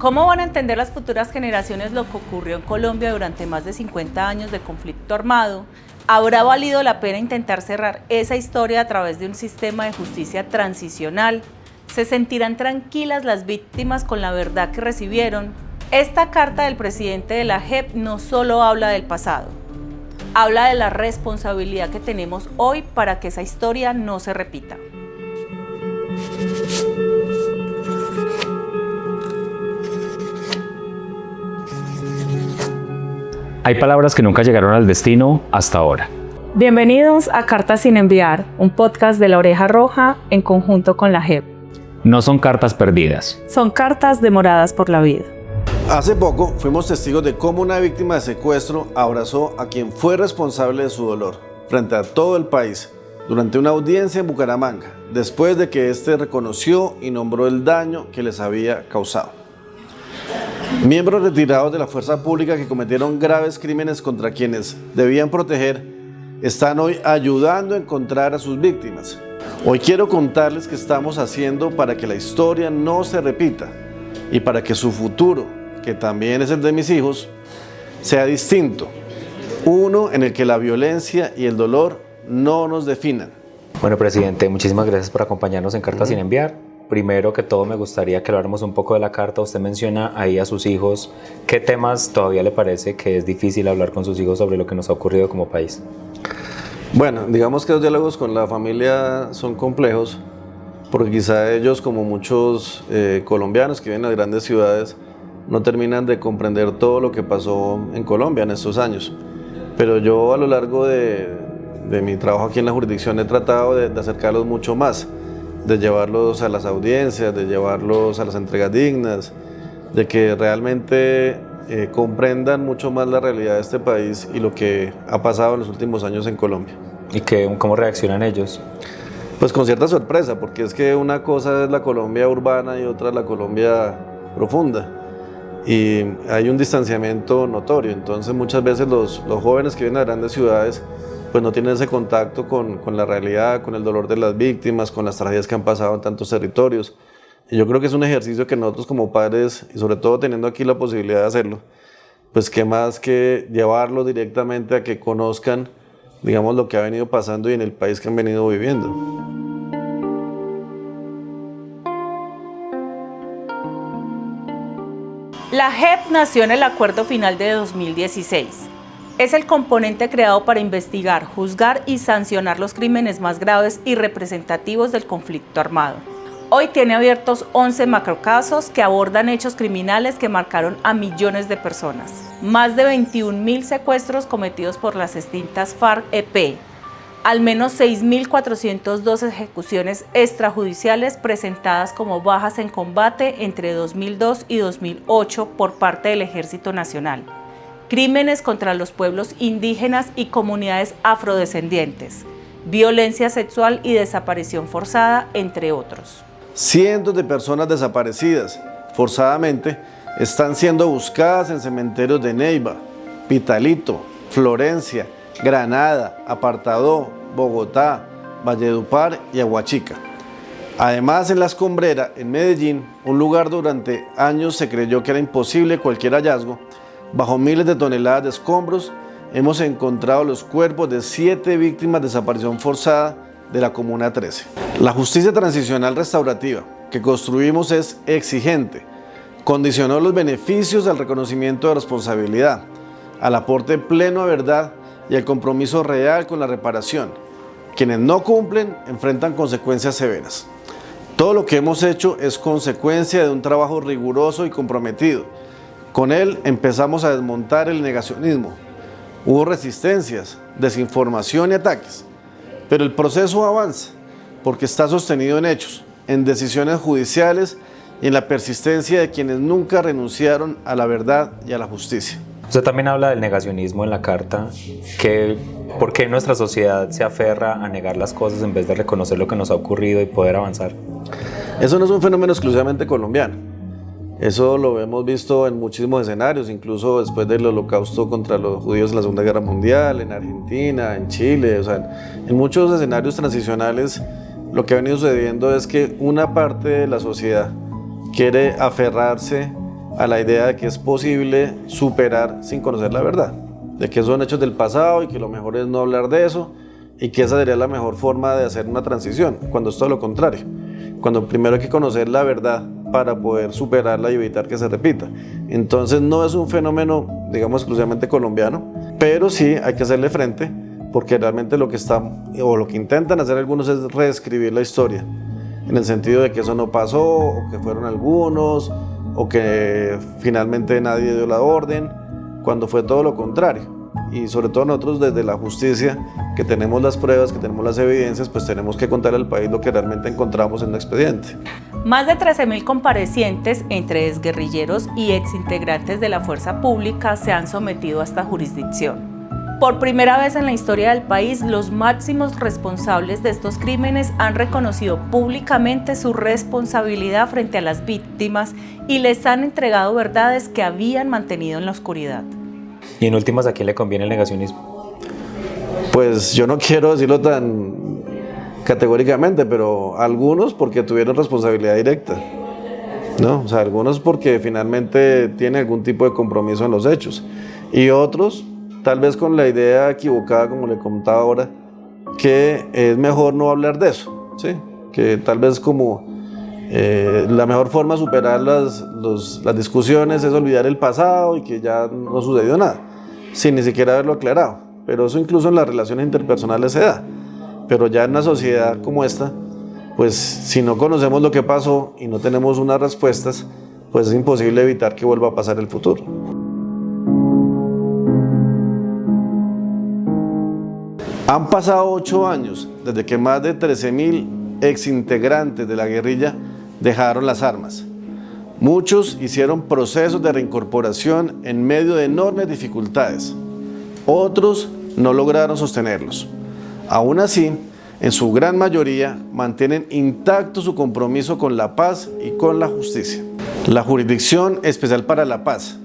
¿Cómo van a entender las futuras generaciones lo que ocurrió en Colombia durante más de 50 años de conflicto armado? ¿Habrá valido la pena intentar cerrar esa historia a través de un sistema de justicia transicional? ¿Se sentirán tranquilas las víctimas con la verdad que recibieron? Esta carta del presidente de la JEP no solo habla del pasado, habla de la responsabilidad que tenemos hoy para que esa historia no se repita. Hay palabras que nunca llegaron al destino hasta ahora. Bienvenidos a Cartas sin enviar, un podcast de La Oreja Roja en conjunto con la JEP. No son cartas perdidas. Son cartas demoradas por la vida. Hace poco fuimos testigos de cómo una víctima de secuestro abrazó a quien fue responsable de su dolor frente a todo el país durante una audiencia en Bucaramanga, después de que éste reconoció y nombró el daño que les había causado. Miembros retirados de la fuerza pública que cometieron graves crímenes contra quienes debían proteger están hoy ayudando a encontrar a sus víctimas. Hoy quiero contarles qué estamos haciendo para que la historia no se repita y para que su futuro, que también es el de mis hijos, sea distinto. Uno en el que la violencia y el dolor no nos definan. Bueno, presidente, muchísimas gracias por acompañarnos en Cartas sin enviar. Primero que todo me gustaría que habláramos un poco de la carta. Usted menciona ahí a sus hijos. ¿Qué temas todavía le parece que es difícil hablar con sus hijos sobre lo que nos ha ocurrido como país? Bueno, digamos que los diálogos con la familia son complejos porque quizá ellos, como muchos colombianos que viven en las grandes ciudades, no terminan de comprender todo lo que pasó en Colombia en estos años. Pero yo a lo largo de mi trabajo aquí en la jurisdicción he tratado de acercarlos mucho más, de llevarlos a las audiencias, de llevarlos a las entregas dignas, de que realmente comprendan mucho más la realidad de este país y lo que ha pasado en los últimos años en Colombia. ¿Y cómo reaccionan ellos? Pues con cierta sorpresa, porque es que una cosa es la Colombia urbana y otra la Colombia profunda. Y hay un distanciamiento notorio, entonces muchas veces los jóvenes que viven a grandes ciudades pues no tienen ese contacto con la realidad, con el dolor de las víctimas, con las tragedias que han pasado en tantos territorios. Y yo creo que es un ejercicio que nosotros como padres, y sobre todo teniendo aquí la posibilidad de hacerlo, pues qué más que llevarlos directamente a que conozcan, digamos, lo que ha venido pasando y en el país que han venido viviendo. La JEP nació en el Acuerdo Final de 2016. Es el componente creado para investigar, juzgar y sancionar los crímenes más graves y representativos del conflicto armado. Hoy tiene abiertos 11 macrocasos que abordan hechos criminales que marcaron a millones de personas. Más de 21.000 secuestros cometidos por las extintas FARC-EP. Al menos 6.402 ejecuciones extrajudiciales presentadas como bajas en combate entre 2002 y 2008 por parte del Ejército Nacional. Crímenes contra los pueblos indígenas y comunidades afrodescendientes, violencia sexual y desaparición forzada, entre otros. Cientos de personas desaparecidas forzadamente están siendo buscadas en cementerios de Neiva, Pitalito, Florencia, Granada, Apartadó, Bogotá, Valledupar y Aguachica. Además, en La Escombrera, en Medellín, un lugar durante años se creyó que era imposible cualquier hallazgo, bajo miles de toneladas de escombros, hemos encontrado los cuerpos de 7 víctimas de desaparición forzada de la Comuna 13. La justicia transicional restaurativa que construimos es exigente. Condicionó los beneficios al reconocimiento de responsabilidad, al aporte pleno a verdad y al compromiso real con la reparación. Quienes no cumplen enfrentan consecuencias severas. Todo lo que hemos hecho es consecuencia de un trabajo riguroso y comprometido. Con él empezamos a desmontar el negacionismo. Hubo resistencias, desinformación y ataques, pero el proceso avanza porque está sostenido en hechos, en decisiones judiciales y en la persistencia de quienes nunca renunciaron a la verdad y a la justicia. Usted también habla del negacionismo en la carta. ¿Por qué nuestra sociedad se aferra a negar las cosas en vez de reconocer lo que nos ha ocurrido y poder avanzar? Eso no es un fenómeno exclusivamente colombiano. Eso lo hemos visto en muchísimos escenarios, incluso después del holocausto contra los judíos en la Segunda Guerra Mundial, en Argentina, en Chile, o sea, en muchos escenarios transicionales lo que ha venido sucediendo es que una parte de la sociedad quiere aferrarse a la idea de que es posible superar sin conocer la verdad, de que son hechos del pasado y que lo mejor es no hablar de eso y que esa sería la mejor forma de hacer una transición, cuando es todo lo contrario, cuando primero hay que conocer la verdad para poder superarla y evitar que se repita. Entonces no es un fenómeno, digamos, exclusivamente colombiano, pero sí hay que hacerle frente, porque realmente lo que intentan hacer algunos es reescribir la historia, en el sentido de que eso no pasó, o que fueron algunos, o que finalmente nadie dio la orden, cuando fue todo lo contrario. Y sobre todo nosotros desde la justicia, que tenemos las pruebas, que tenemos las evidencias, pues tenemos que contarle al país lo que realmente encontramos en un expediente. Más de 13.000 comparecientes, entre exguerrilleros y exintegrantes de la fuerza pública, se han sometido a esta jurisdicción. Por primera vez en la historia del país, los máximos responsables de estos crímenes han reconocido públicamente su responsabilidad frente a las víctimas y les han entregado verdades que habían mantenido en la oscuridad. Y en últimas, ¿a quién le conviene el negacionismo? Pues yo no quiero decirlo tan categóricamente, pero algunos porque tuvieron responsabilidad directa, ¿no? O sea, algunos porque finalmente tienen algún tipo de compromiso en los hechos, y otros tal vez con la idea equivocada, como le contaba ahora, que es mejor no hablar de eso, ¿sí? Que tal vez como la mejor forma de superar las discusiones es olvidar el pasado y que ya no sucedió nada, sin ni siquiera haberlo aclarado. Pero eso incluso en las relaciones interpersonales se da. Pero ya en una sociedad como esta, pues si no conocemos lo que pasó y no tenemos unas respuestas, pues es imposible evitar que vuelva a pasar el futuro. Han pasado 8 años desde que más de 13.000 exintegrantes de la guerrilla dejaron las armas. Muchos hicieron procesos de reincorporación en medio de enormes dificultades. Otros no lograron sostenerlos. Aún así, en su gran mayoría, mantienen intacto su compromiso con la paz y con la justicia. La Jurisdicción Especial para la Paz,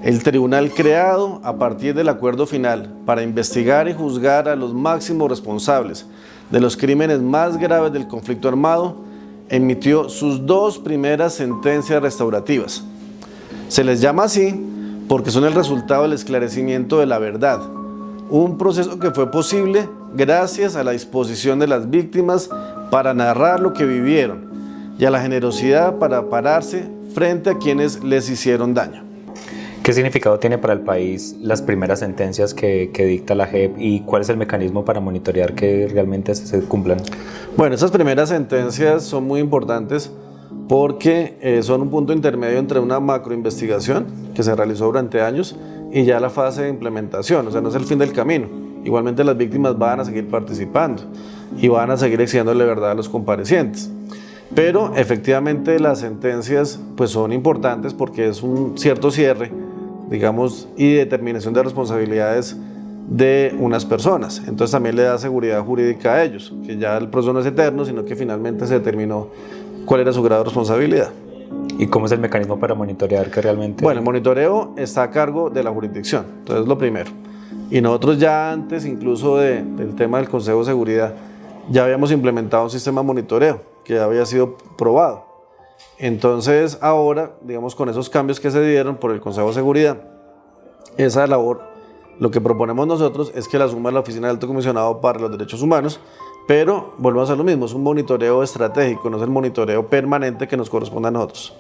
el tribunal creado a partir del acuerdo final para investigar y juzgar a los máximos responsables de los crímenes más graves del conflicto armado, emitió sus 2 primeras sentencias restaurativas. Se les llama así porque son el resultado del esclarecimiento de la verdad, un proceso que fue posible gracias a la disposición de las víctimas para narrar lo que vivieron y a la generosidad para pararse frente a quienes les hicieron daño. ¿Qué significado tiene para el país las primeras sentencias que dicta la JEP y cuál es el mecanismo para monitorear que realmente se cumplan? Bueno, esas primeras sentencias son muy importantes porque son un punto intermedio entre una macroinvestigación que se realizó durante años y ya la fase de implementación, o sea, no es el fin del camino. Igualmente las víctimas van a seguir participando y van a seguir exigiéndole verdad a los comparecientes. Pero efectivamente las sentencias pues son importantes porque es un cierto cierre, digamos, y determinación de responsabilidades de unas personas. Entonces también le da seguridad jurídica a ellos, que ya el proceso no es eterno, sino que finalmente se determinó cuál era su grado de responsabilidad. ¿Y cómo es el mecanismo para monitorear que realmente...? Bueno, el monitoreo está a cargo de la jurisdicción, entonces lo primero. Y nosotros ya antes, incluso del tema del Consejo de Seguridad, ya habíamos implementado un sistema de monitoreo que había sido probado. Entonces ahora, digamos, con esos cambios que se dieron por el Consejo de Seguridad, esa labor, lo que proponemos nosotros es que la asuma la Oficina del Alto Comisionado para los Derechos Humanos, pero volvemos a lo mismo, es un monitoreo estratégico, no es el monitoreo permanente que nos corresponde a nosotros.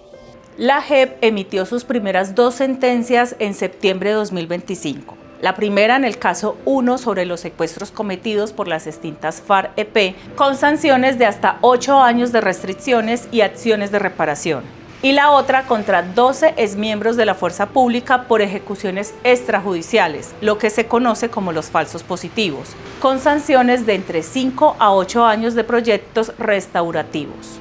La JEP emitió sus primeras 2 sentencias en septiembre de 2025. La primera en el caso 1 sobre los secuestros cometidos por las extintas FARC-EP, con sanciones de hasta 8 años de restricciones y acciones de reparación. Y la otra contra 12 exmiembros de la fuerza pública por ejecuciones extrajudiciales, lo que se conoce como los falsos positivos, con sanciones de entre 5 a 8 años de proyectos restaurativos.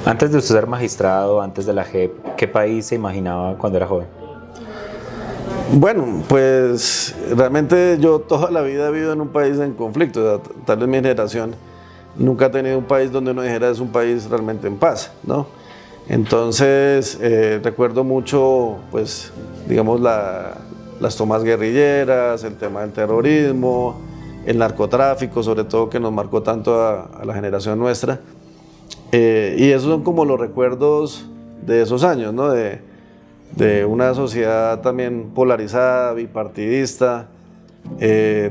Antes de usted ser magistrado, antes de la JEP, ¿qué país se imaginaba cuando era joven? Bueno, pues realmente yo toda la vida he vivido en un país en conflicto, o sea, tal vez mi generación nunca ha tenido un país donde uno dijera es un país realmente en paz, ¿no? Entonces recuerdo mucho, pues, digamos, las tomas guerrilleras, el tema del terrorismo, el narcotráfico, sobre todo, que nos marcó tanto a la generación nuestra. Y esos son como los recuerdos de esos años, ¿no? De una sociedad también polarizada, bipartidista,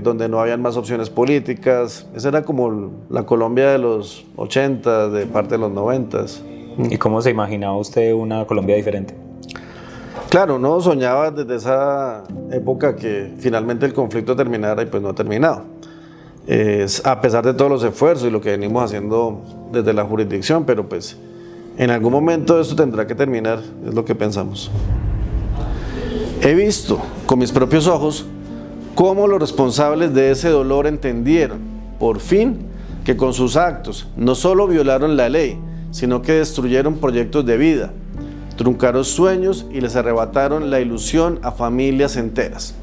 donde no habían más opciones políticas. Esa era como la Colombia de los 80, de parte de los 90. ¿Y cómo se imaginaba usted una Colombia diferente? Claro, uno soñaba desde esa época que finalmente el conflicto terminara y pues no ha terminado. A pesar de todos los esfuerzos y lo que venimos haciendo desde la jurisdicción, pero pues en algún momento esto tendrá que terminar, es lo que pensamos. He visto con mis propios ojos cómo los responsables de ese dolor entendieron, por fin, que con sus actos no solo violaron la ley, sino que destruyeron proyectos de vida, truncaron sueños y les arrebataron la ilusión a familias enteras.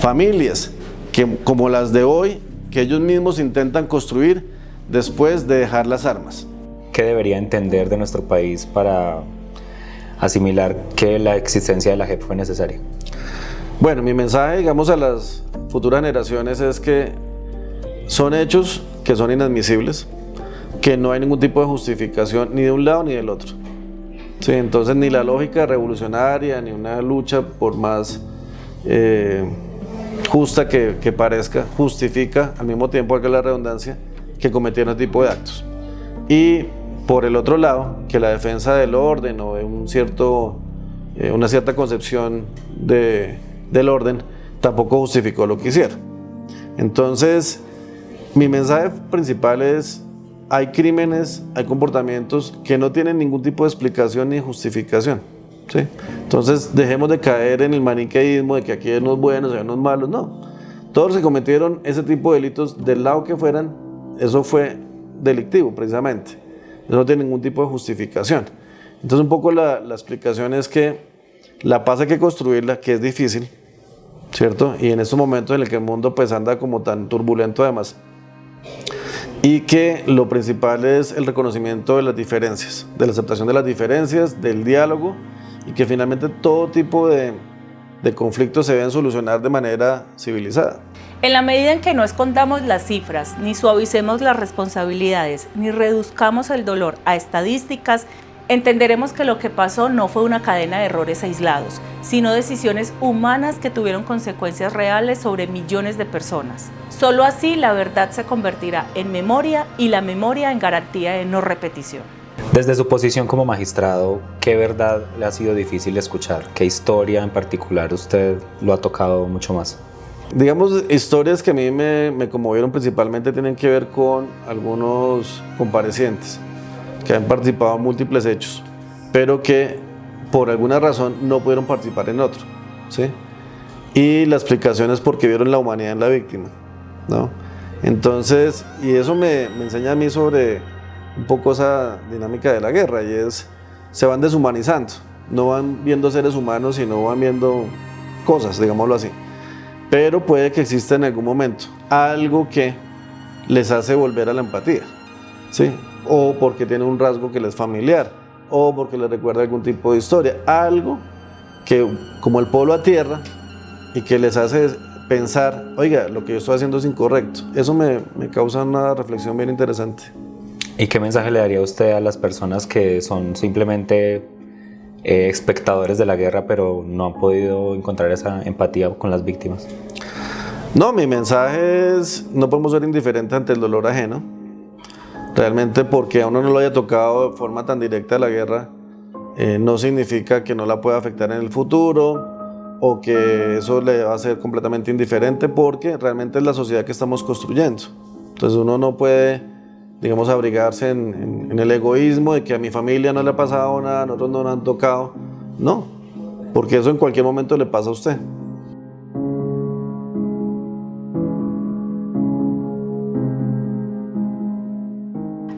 Familias que, como las de hoy, que ellos mismos intentan construir después de dejar las armas. ¿Qué debería entender de nuestro país para asimilar que la existencia de la JEP fue necesaria? Bueno, mi mensaje, digamos, a las futuras generaciones es que son hechos que son inadmisibles, que no hay ningún tipo de justificación ni de un lado ni del otro. Sí, entonces ni la lógica revolucionaria ni una lucha por más justa que parezca justifica al mismo tiempo, que la redundancia, que cometieron ese tipo de actos. Y por el otro lado, que la defensa del orden o de una cierta concepción del orden tampoco justificó lo que hicieron. Entonces, mi mensaje principal es: hay crímenes, hay comportamientos que no tienen ningún tipo de explicación ni justificación, ¿sí? Entonces, dejemos de caer en el maniqueísmo de que aquí hay unos buenos y hay unos malos. No, todos los que cometieron ese tipo de delitos, del lado que fueran, eso fue delictivo precisamente. Eso no tiene ningún tipo de justificación. Entonces, un poco la explicación es que la paz hay que construirla, que es difícil, ¿cierto? Y en estos momentos en el que el mundo pues anda como tan turbulento además, y que lo principal es el reconocimiento de las diferencias, de la aceptación de las diferencias, del diálogo, y que finalmente todo tipo de conflictos se deben solucionar de manera civilizada. En la medida en que no escondamos las cifras, ni suavicemos las responsabilidades, ni reduzcamos el dolor a estadísticas, entenderemos que lo que pasó no fue una cadena de errores aislados, sino decisiones humanas que tuvieron consecuencias reales sobre millones de personas. Solo así la verdad se convertirá en memoria y la memoria en garantía de no repetición. Desde su posición como magistrado, ¿qué verdad le ha sido difícil escuchar? ¿Qué historia en particular usted lo ha tocado mucho más? Digamos, historias que a mí me conmovieron principalmente tienen que ver con algunos comparecientes que han participado en múltiples hechos, pero que por alguna razón no pudieron participar en otro, ¿sí? Y la explicación es porque vieron la humanidad en la víctima, ¿no? Entonces, y eso me enseña a mí sobre un poco esa dinámica de la guerra, y es, se van deshumanizando, no van viendo seres humanos, sino van viendo cosas, digámoslo así. Pero puede que exista en algún momento algo que les hace volver a la empatía, ¿sí? O porque tiene un rasgo que les es familiar, o porque les recuerda algún tipo de historia, algo que como el polo a tierra y que les hace pensar, oiga, lo que yo estoy haciendo es incorrecto. Eso me causa una reflexión bien interesante. ¿Y qué mensaje le daría usted a las personas que son simplemente espectadores de la guerra, pero no han podido encontrar esa empatía con las víctimas? No, mi mensaje es, no podemos ser indiferentes ante el dolor ajeno. Realmente, porque a uno no lo haya tocado de forma tan directa la guerra, no significa que no la pueda afectar en el futuro o que eso le va a ser completamente indiferente, porque realmente es la sociedad que estamos construyendo. Entonces uno no puede, digamos, abrigarse en el egoísmo de que a mi familia no le ha pasado nada, a nosotros no nos han tocado. No, porque eso en cualquier momento le pasa a usted.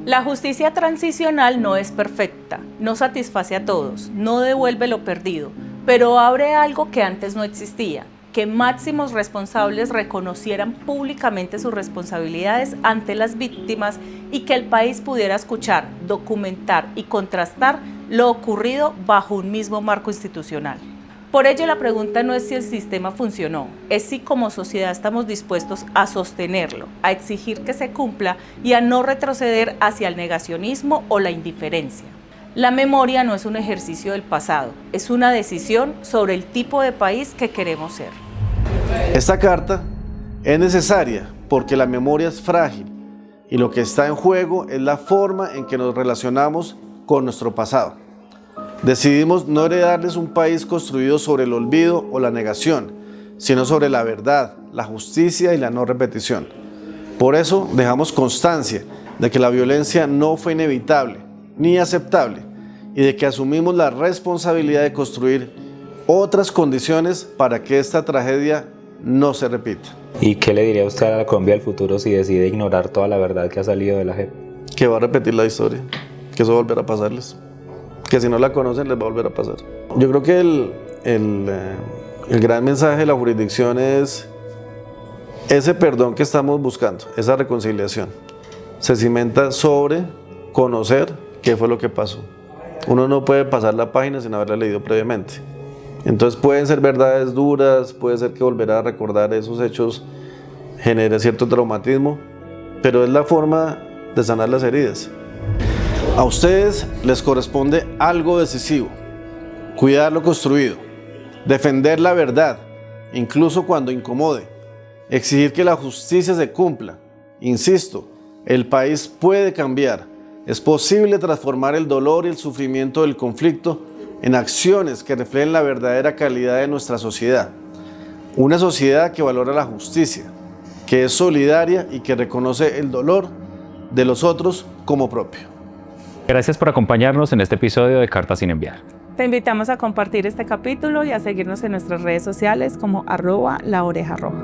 La justicia transicional no es perfecta, no satisface a todos, no devuelve lo perdido, pero abre algo que antes no existía, que máximos responsables reconocieran públicamente sus responsabilidades ante las víctimas y que el país pudiera escuchar, documentar y contrastar lo ocurrido bajo un mismo marco institucional. Por ello, la pregunta no es si el sistema funcionó, es si como sociedad estamos dispuestos a sostenerlo, a exigir que se cumpla y a no retroceder hacia el negacionismo o la indiferencia. La memoria no es un ejercicio del pasado, es una decisión sobre el tipo de país que queremos ser. Esta carta es necesaria porque la memoria es frágil y lo que está en juego es la forma en que nos relacionamos con nuestro pasado. Decidimos no heredarles un país construido sobre el olvido o la negación, sino sobre la verdad, la justicia y la no repetición. Por eso dejamos constancia de que la violencia no fue inevitable ni aceptable y de que asumimos la responsabilidad de construir otras condiciones para que esta tragedia no se repita. ¿Y qué le diría usted a la Colombia del futuro si decide ignorar toda la verdad que ha salido de la JEP? Que va a repetir la historia, que eso va a volver a pasarles, que si no la conocen les va a volver a pasar. Yo creo que el gran mensaje de la jurisdicción es ese perdón que estamos buscando, esa reconciliación. Se cimenta sobre conocer qué fue lo que pasó. Uno no puede pasar la página sin haberla leído previamente. Entonces pueden ser verdades duras, puede ser que volver a recordar esos hechos genere cierto traumatismo, pero es la forma de sanar las heridas. A ustedes les corresponde algo decisivo: cuidar lo construido, defender la verdad, incluso cuando incomode, exigir que la justicia se cumpla. Insisto, el país puede cambiar, es posible transformar el dolor y el sufrimiento del conflicto en acciones que reflejen la verdadera calidad de nuestra sociedad. Una sociedad que valora la justicia, que es solidaria y que reconoce el dolor de los otros como propio. Gracias por acompañarnos en este episodio de Cartas sin enviar. Te invitamos a compartir este capítulo y a seguirnos en nuestras redes sociales como @laorejaroja.